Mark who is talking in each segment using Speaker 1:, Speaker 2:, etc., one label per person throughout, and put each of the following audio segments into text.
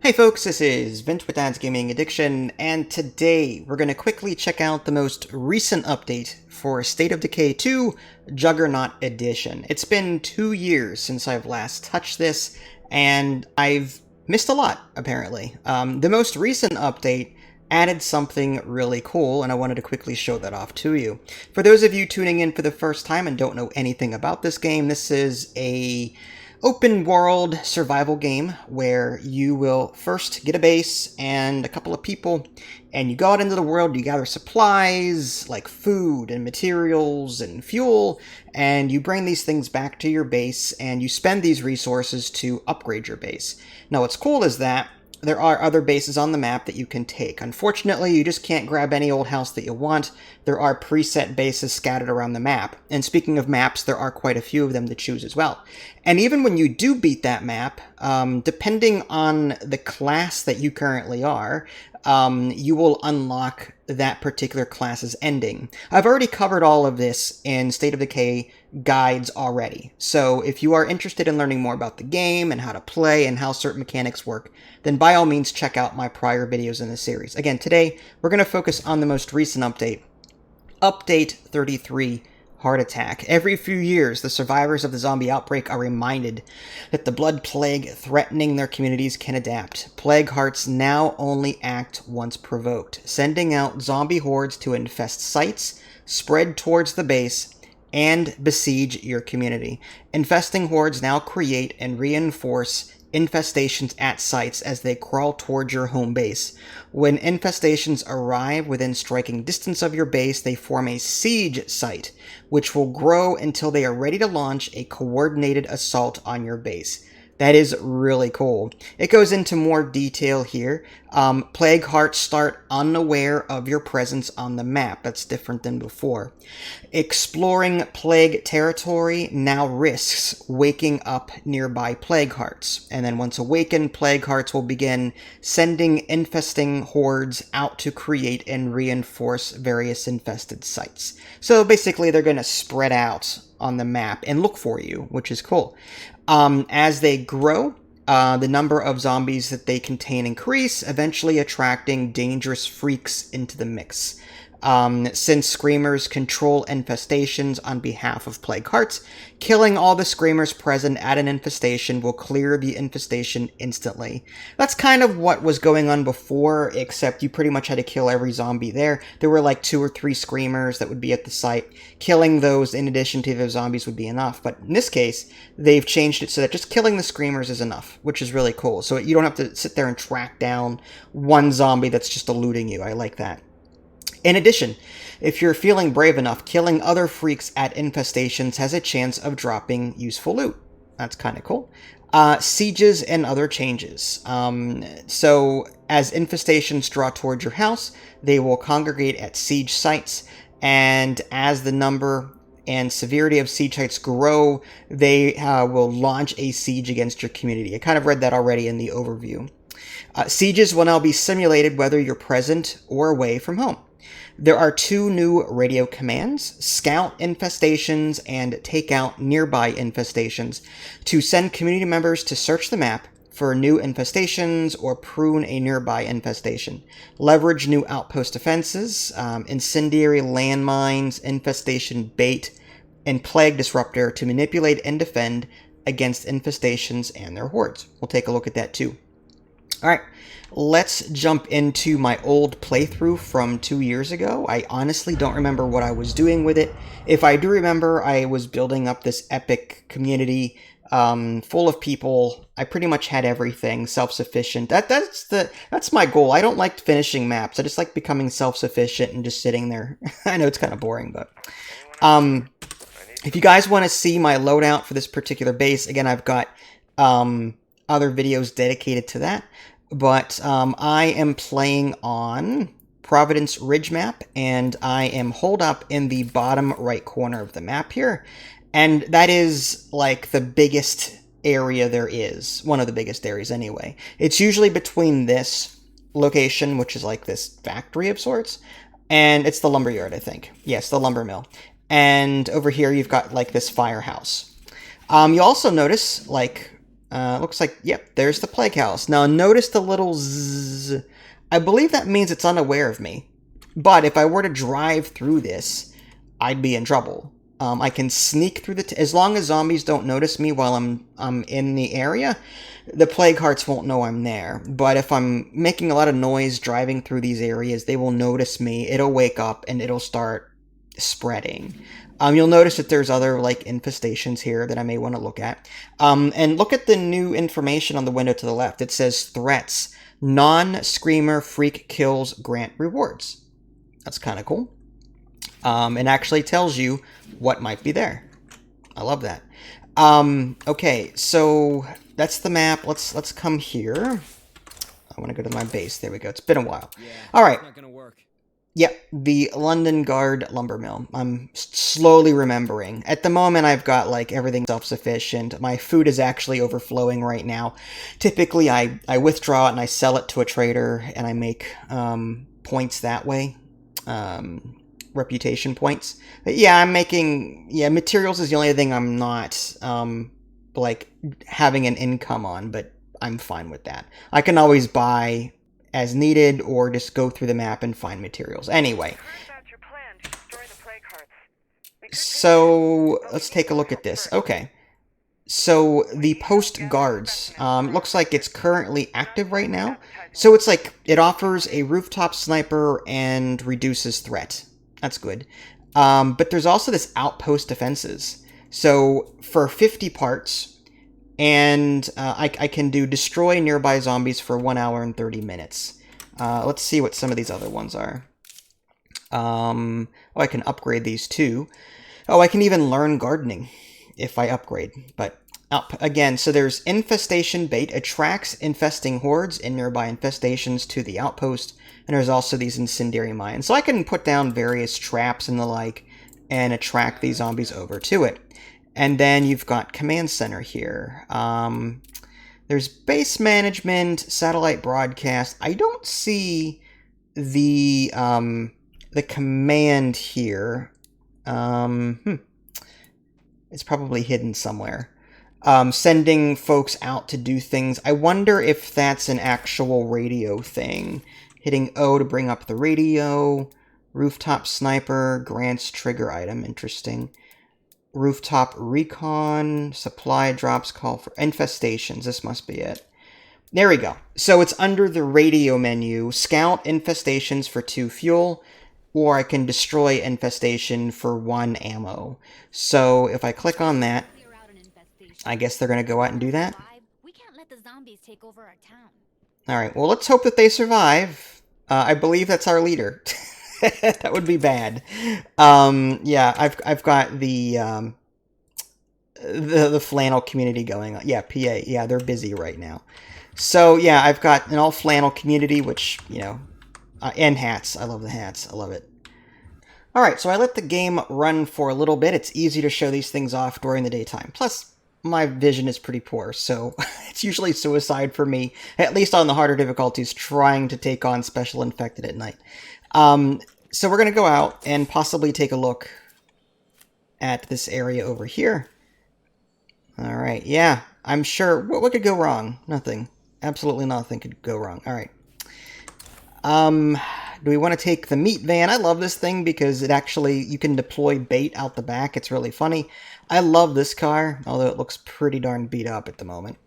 Speaker 1: Hey folks, this is Vince with Dad's Gaming Addiction, and today we're going to quickly check out the most recent update for State of Decay 2 Juggernaut Edition. It's been 2 years since I've last touched this, and I've missed a lot, apparently. The most recent update added something really cool, and I wanted to quickly show that off to you. For those of you tuning in for the first time and don't know anything about this game, this is a open world survival game where you will first get a base and a couple of people, and you go out into the world, you gather supplies like food and materials and fuel, and you bring these things back to your base and you spend these resources to upgrade your base. Now what's cool is that there are other bases on the map that you can take. Unfortunately, you just can't grab any old house that you want. There are preset bases scattered around the map. And speaking of maps, there are quite a few of them to choose as well. And even when you do beat that map, depending on the class that you currently are, you will unlock that particular class's ending. I've already covered all of this in State of Decay guides already. So if you are interested in learning more about the game and how to play and how certain mechanics work, then by all means check out my prior videos in the series. Again, today we're going to focus on the most recent update, Update 33, Heart Attack. Every few years, the survivors of the zombie outbreak are reminded that the blood plague threatening their communities can adapt. Plague hearts now only act once provoked, sending out zombie hordes to infest sites, spread towards the base, and besiege your community. Infesting hordes now create and reinforce infestations at sites as they crawl towards your home base. When infestations arrive within striking distance of your base, they form a siege site, which will grow until they are ready to launch a coordinated assault on your base. That is really cool. It goes into more detail here. Plague hearts start unaware of your presence on the map. That's different than before. Exploring plague territory now risks waking up nearby plague hearts. And then once awakened, plague hearts will begin sending infesting hordes out to create and reinforce various infested sites. So basically they're going to spread out on the map and look for you, which is cool. As they grow, the number of zombies that they contain increase, eventually attracting dangerous freaks into the mix. Since Screamers control infestations on behalf of Plague Hearts, killing all the Screamers present at an infestation will clear the infestation instantly. That's kind of what was going on before, except you pretty much had to kill every zombie there. There were like 2 or 3 Screamers that would be at the site. Killing those in addition to those zombies would be enough, but in this case, they've changed it so that just killing the Screamers is enough, which is really cool. So you don't have to sit there and track down one zombie that's just eluding you. I like that. In addition, if you're feeling brave enough, killing other freaks at infestations has a chance of dropping useful loot. That's kind of cool. Sieges and other changes. So as infestations draw towards your house, they will congregate at siege sites, and as the number and severity of siege sites grow, they will launch a siege against your community. I kind of read that already in the overview. Sieges will now be simulated whether you're present or away from home. There are 2 new radio commands, scout infestations and take out nearby infestations, to send community members to search the map for new infestations or prune a nearby infestation. Leverage new outpost defenses, incendiary landmines, infestation bait, and plague disruptor to manipulate and defend against infestations and their hordes. We'll take a look at that too. Alright, let's jump into my old playthrough from 2 years ago. I honestly don't remember what I was doing with it. If I do remember, I was building up this epic community full of people. I pretty much had everything, self-sufficient. That's my goal. I don't like finishing maps. I just like becoming self-sufficient and just sitting there. I know it's kind of boring, but if you guys want to see my loadout for this particular base, again, I've got other videos dedicated to that. But I am playing on Providence Ridge map, and I am holed up in the bottom right corner of the map here. And that is like the biggest area there is. One of the biggest areas anyway. It's usually between this location, which is like this factory of sorts, and it's the lumberyard, I think. Yes, the lumber mill. And over here you've got like this firehouse. You also notice, like, Looks like, yep, there's the plague house. Now notice the little zzz. I believe that means it's unaware of me. But if I were to drive through this, I'd be in trouble. I can sneak through as long as zombies don't notice me while I'm in the area, the plague hearts won't know I'm there. But if I'm making a lot of noise driving through these areas, they will notice me. It'll wake up and it'll start spreading. You'll notice that there's other like infestations here that I may want to look at. And look at the new information on the window to the left. It says threats. Non-screamer freak kills grant rewards. That's kind of cool. It actually tells you what might be there. I love that. Okay, so that's the map. Let's come here. I want to go to my base. There we go. It's been a while.
Speaker 2: Yeah,
Speaker 1: all right.
Speaker 2: It's not gonna work.
Speaker 1: Yep, the London Guard lumber mill. I'm slowly remembering. At the moment, I've got like everything self-sufficient. My food is actually overflowing right now. Typically, I withdraw it and I sell it to a trader, and I make points that way. Reputation points. But yeah, I'm making... Yeah, materials is the only thing I'm not, like, having an income on, but I'm fine with that. I can always buy as needed, or just go through the map and find materials. Anyway. So, let's take a look at this. Okay. So, the post guards, looks like it's currently active right now. So it's like, it offers a rooftop sniper and reduces threat. That's good. But there's also this outpost defenses. So, for 50 parts, and I can do destroy nearby zombies for 1 hour and 30 minutes. Let's see what some of these other ones are. Oh, I can upgrade these too. Oh, I can even learn gardening if I upgrade. But up again, so there's infestation bait, attracts infesting hordes and nearby infestations to the outpost. And there's also these incendiary mines. So I can put down various traps and the like and attract these zombies over to it. And then you've got command center here. There's base management, satellite broadcast. I don't see the command here. It's probably hidden somewhere. Sending folks out to do things. I wonder if that's an actual radio thing. Hitting O to bring up the radio. Rooftop sniper, grants trigger item. Interesting. Rooftop recon, supply drops, call for infestations. This must be it. There we go. So it's under the radio menu. Scout infestations for 2 fuel, or I can destroy infestation for 1 ammo. So if I click on that, I guess they're going to go out and do that.
Speaker 3: We can't let the zombies take over our town.
Speaker 1: All right. Well, let's hope that they survive. I believe that's our leader. That would be bad. Yeah, I've got the flannel community going on. Yeah, PA. Yeah, they're busy right now. So yeah, I've got an all flannel community, which, you know, and hats. I love the hats. I love it. All right, so I let the game run for a little bit. It's easy to show these things off during the daytime. Plus, my vision is pretty poor, so it's usually suicide for me, at least on the harder difficulties, trying to take on Special Infected at night. So we're going to go out and possibly take a look at this area over here. Alright, yeah, I'm sure. What could go wrong? Nothing. Absolutely nothing could go wrong. Alright. Do we want to take the meat van? I love this thing because it actually, you can deploy bait out the back. It's really funny. I love this car, although it looks pretty darn beat up at the moment.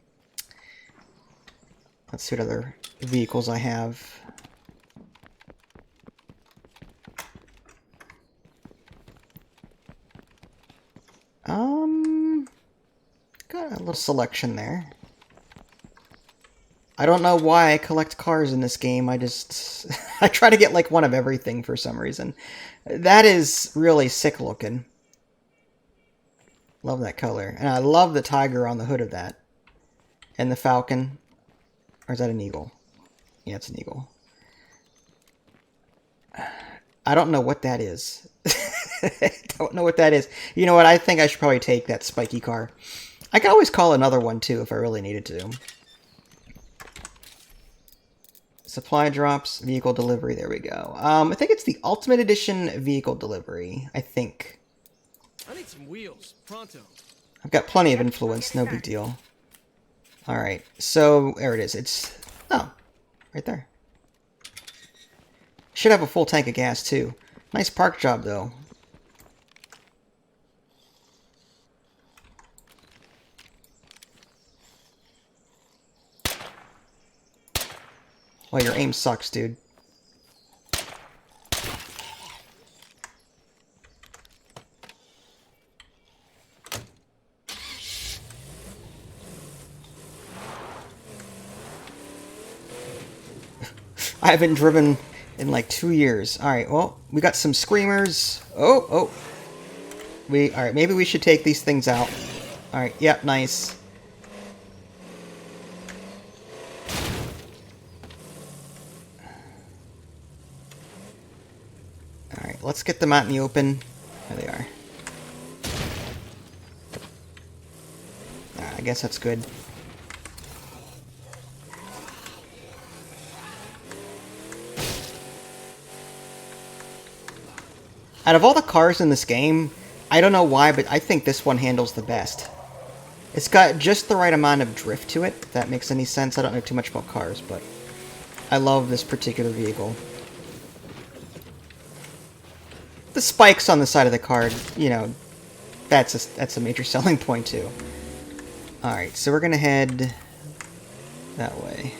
Speaker 1: Let's see what other vehicles I have. Got a little selection there. I don't know why I collect cars in this game. I just... I try to get like one of everything for some reason. That is really sick looking. Love that color. And I love the tiger on the hood of that. And the falcon. Or is that an eagle? Yeah, it's an eagle. I don't know what that is. I don't know what that is. You know what? I think I should probably take that spiky car. I could always call another one too if I really needed to. Supply drops, vehicle delivery. There we go. I think it's the Ultimate Edition vehicle delivery. I think.
Speaker 2: I need some wheels, pronto.
Speaker 1: I've got plenty of influence. No big deal. Alright, so there it is. It's... oh, right there. Should have a full tank of gas, too. Nice park job, though. Well, your aim sucks, dude. I haven't driven in like 2 years. Alright, well, we got some screamers. Oh. Alright, maybe we should take these things out. Alright, yep, nice. Alright, let's get them out in the open. There they are. I guess that's good. Out of all the cars in this game, I don't know why, but I think this one handles the best. It's got just the right amount of drift to it, if that makes any sense. I don't know too much about cars, but I love this particular vehicle. The spikes on the side of the car, you know, that's a major selling point too. Alright, so we're gonna head that way.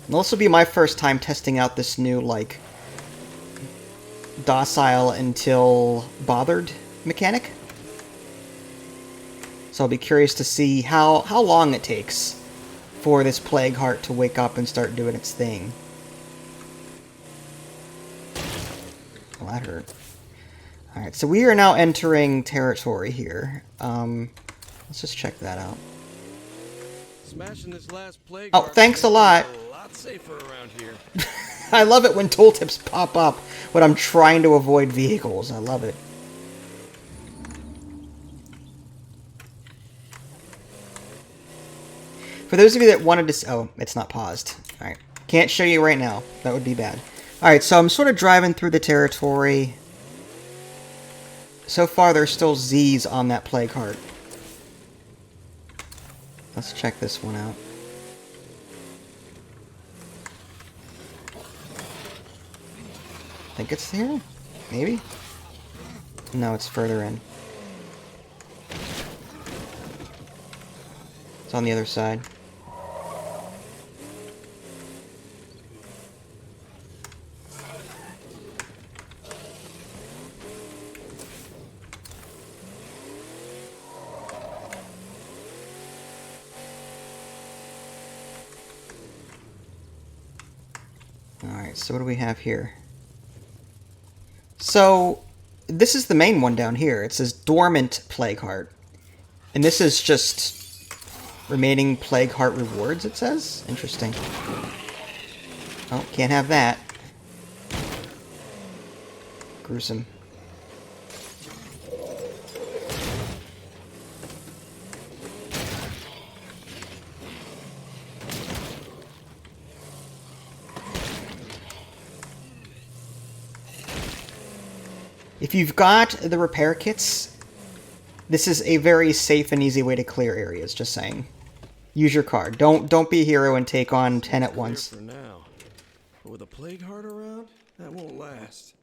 Speaker 1: It'll also be my first time testing out this new, like, docile until bothered mechanic. So I'll be curious to see how long it takes for this plague heart to wake up and start doing its thing. Well, that hurt. Alright, so we are now entering territory here. Let's just check that out.
Speaker 2: Smashing this last plague
Speaker 1: oh, thanks a lot.
Speaker 2: A lot safer around here.
Speaker 1: I love it when tooltips pop up when I'm trying to avoid vehicles. I love it. For those of you that wanted to... oh, it's not paused. Alright. Can't show you right now. That would be bad. Alright, so I'm sort of driving through the territory. So far, there's still Z's on that plague heart. Let's check this one out. I think it's here? Maybe? No, it's further in. It's on the other side. Alright, so what do we have here? So, this is the main one down here. It says Dormant Plague Heart. And this is just remaining Plague Heart rewards, it says? Interesting. Oh, can't have that. Gruesome. If you've got the repair kits, this is a very safe and easy way to clear areas, just saying. Use your card. Don't be a hero and take on 10 at once.
Speaker 2: For now. But with a plague heart around, that won't last.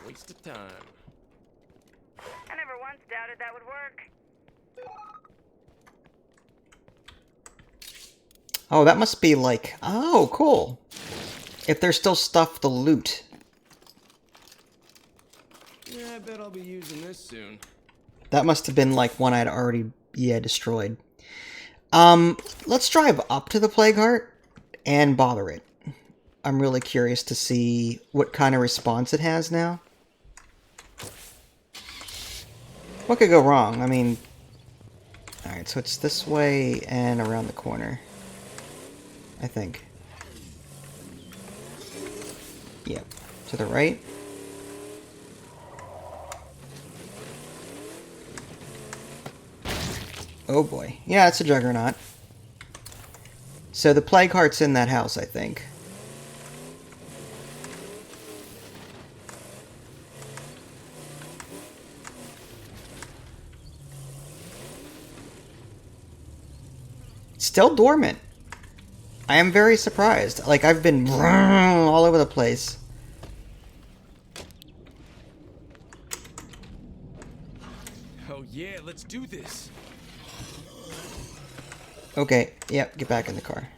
Speaker 2: Waste of time.
Speaker 4: I never once doubted that would work.
Speaker 1: Oh, that must be like... oh, cool. If there's still stuff to loot.
Speaker 2: Yeah, I bet I'll be using this soon.
Speaker 1: That must have been like one I'd already, destroyed. Let's drive up to the Plague Heart and bother it. I'm really curious to see what kind of response it has now. What could go wrong? I mean... alright, so it's this way and around the corner. I think. Yep. To the right. Oh boy. Yeah, it's a Juggernaut. So the Plague Heart's in that house, I think. Still dormant. I am very surprised. Like, I've been all over the place.
Speaker 2: Oh yeah, let's do this.
Speaker 1: Okay, yep, get back in the car.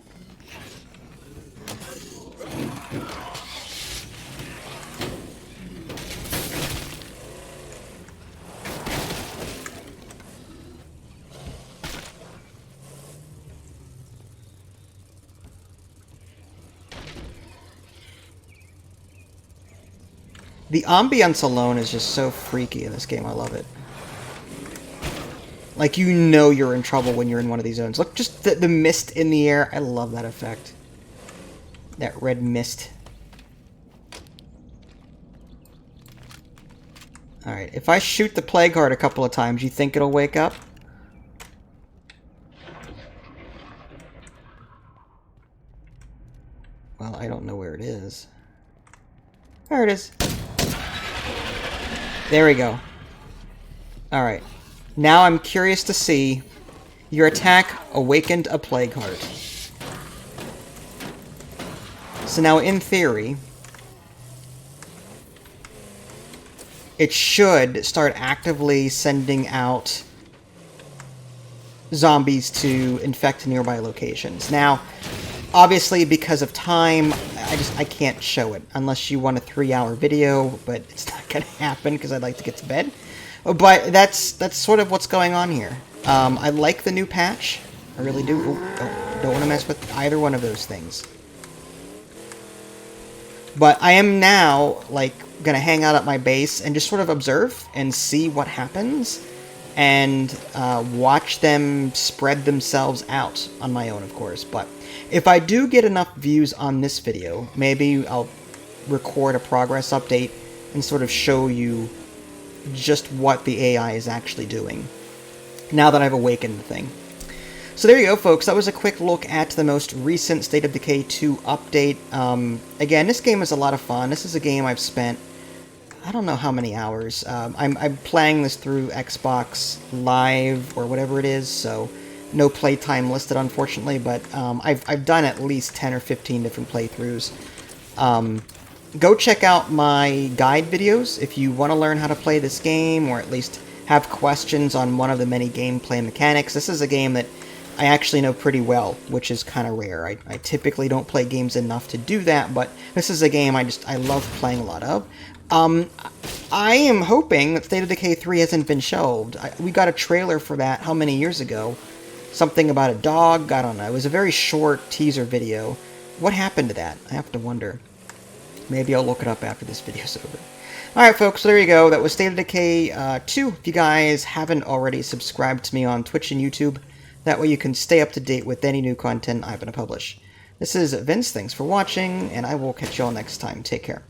Speaker 1: The ambience alone is just so freaky in this game. I love it. Like, you know you're in trouble when you're in one of these zones. Look, just the mist in the air. I love that effect. That red mist. Alright, if I shoot the Plague Heart a couple of times, you think it'll wake up? Well, I don't know where it is. There it is. There we go. Alright. Now I'm curious to see. Your attack awakened a Plague Heart. So now, in theory, it should start actively sending out zombies to infect nearby locations. Now, obviously, because of time, I can't show it unless you want a 3-hour video, but it's not going to happen because I'd like to get to bed. But that's sort of what's going on here. I like the new patch. I really do. Ooh, don't want to mess with either one of those things. But I am now, like, going to hang out at my base and just sort of observe and see what happens. And watch them spread themselves out on my own, of course. But if I do get enough views on this video, maybe I'll record a progress update and sort of show you just what the AI is actually doing now that I've awakened the thing. So there you go, folks. That was a quick look at the most recent State of Decay 2 update. Again, this game is a lot of fun. This is a game I've spent, I don't know how many hours. I'm playing this through Xbox Live or whatever it is, so no playtime listed, unfortunately, but I've done at least 10 or 15 different playthroughs. Go check out my guide videos if you want to learn how to play this game, or at least have questions on one of the many gameplay mechanics. This is a game that I actually know pretty well, which is kind of rare. I typically don't play games enough to do that, but this is a game I love playing a lot of. I am hoping that State of Decay 3 hasn't been shelved. We got a trailer for that how many years ago? Something about a dog? I don't know. It was a very short teaser video. What happened to that? I have to wonder. Maybe I'll look it up after this video's over. Alright, folks, so there you go. That was State of Decay 2. If you guys haven't already subscribed to me on Twitch and YouTube, that way you can stay up to date with any new content I'm going to publish. This is Vince. Thanks for watching, and I will catch you all next time. Take care.